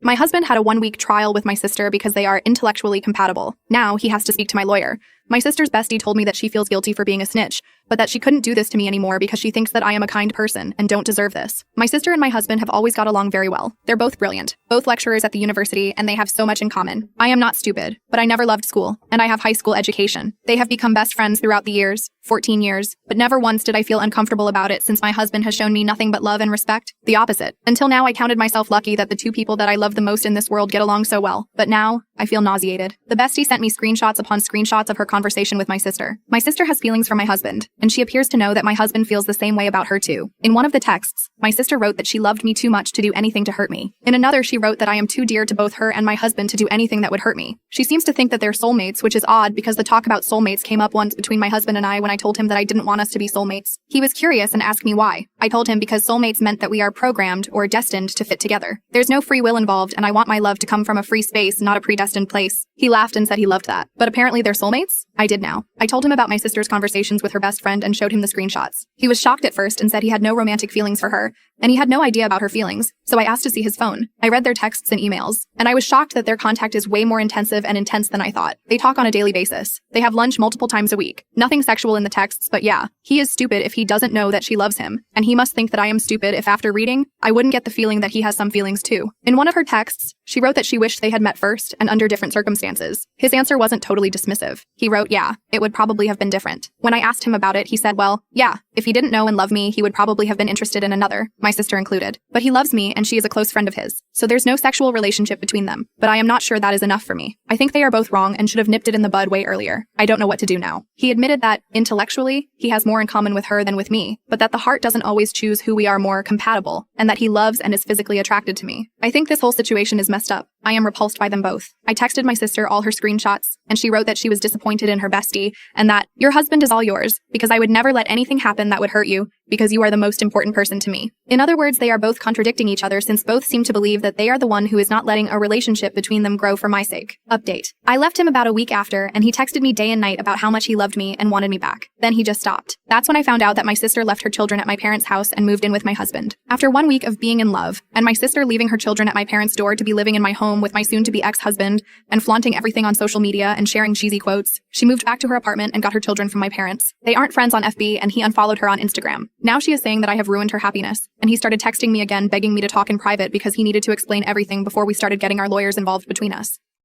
My husband had a 1-week trial with my sister because they are intellectually compatible. Now he has to speak to my lawyer. My sister's bestie told me that she feels guilty for being a snitch, but that she couldn't do this to me anymore because she thinks that I am a kind person and don't deserve this. My sister and my husband have always got along very well. They're both brilliant, both lecturers at the university, and they have so much in common. I am not stupid, but I never loved school, and I have high school education. They have become best friends throughout the years, 14 years, but never once did I feel uncomfortable about it since my husband has shown me nothing but love and respect. The opposite. Until now, I counted myself lucky that the two people that I love the most in this world get along so well, but now, I feel nauseated. The bestie sent me screenshots upon screenshots of her conversation with my sister. My sister has feelings for my husband, and she appears to know that my husband feels the same way about her too. In one of the texts, my sister wrote that she loved me too much to do anything to hurt me. In another, she wrote that I am too dear to both her and my husband to do anything that would hurt me. She seems to think that they're soulmates, which is odd because the talk about soulmates came up once between my husband and I when I told him that I didn't want us to be soulmates. He was curious and asked me why. I told him because soulmates meant that we are programmed or destined to fit together. There's no free will involved, and I want my love to come from a free space, not a predestined place. He laughed and said he loved that. But apparently they're soulmates? I did now. I told him about my sister's conversations with her best friend and showed him the screenshots. He was shocked at first and said he had no romantic feelings for her, and he had no idea about her feelings, so I asked to see his phone. I read their texts and emails, and I was shocked that their contact is way more intensive and intense than I thought. They talk on a daily basis. They have lunch multiple times a week. Nothing sexual in the texts, but yeah, he is stupid if he doesn't know that she loves him, and he must think that I am stupid if after reading, I wouldn't get the feeling that he has some feelings too. In one of her texts, she wrote that she wished they had met first and under different circumstances. His answer wasn't totally dismissive. He wrote, yeah, it would probably have been different. When I asked him about it, he said, well, yeah, if he didn't know and love me, he would probably have been interested in another, my sister included. But he loves me and she is a close friend of his, so there's no sexual relationship between them. But I am not sure that is enough for me. I think they are both wrong and should have nipped it in the bud way earlier. I don't know what to do now. He admitted that, intellectually, he has more in common with her than with me, but that the heart doesn't always choose who we are more compatible, and that he loves and is physically attracted to me. I think this whole situation is messed up. I am repulsed by them both. I texted my sister all her screenshots, and she wrote that she was disappointed in her bestie, and that, your husband is all yours, because I would never let anything happen that would hurt you, because you are the most important person to me. In other words, they are both contradicting each other since both seem to believe that they are the one who is not letting a relationship between them grow for my sake. Update. I left him about a week after, and he texted me day and night about how much he loved me and wanted me back. Then he just stopped. That's when I found out that my sister left her children at my parents' house and moved in with my husband. After 1 week of being in love, and my sister leaving her children at my parents' door to be living in my home with my soon-to-be ex-husband, and flaunting everything on social media and sharing cheesy quotes, she moved back to her apartment and got her children from my parents. They aren't friends on FB, and he unfollowed her on Instagram. Now she is saying that I have ruined her happiness, and he started texting me again begging me to talk in private because he needed to explain everything before we started getting our lawyers involved between us.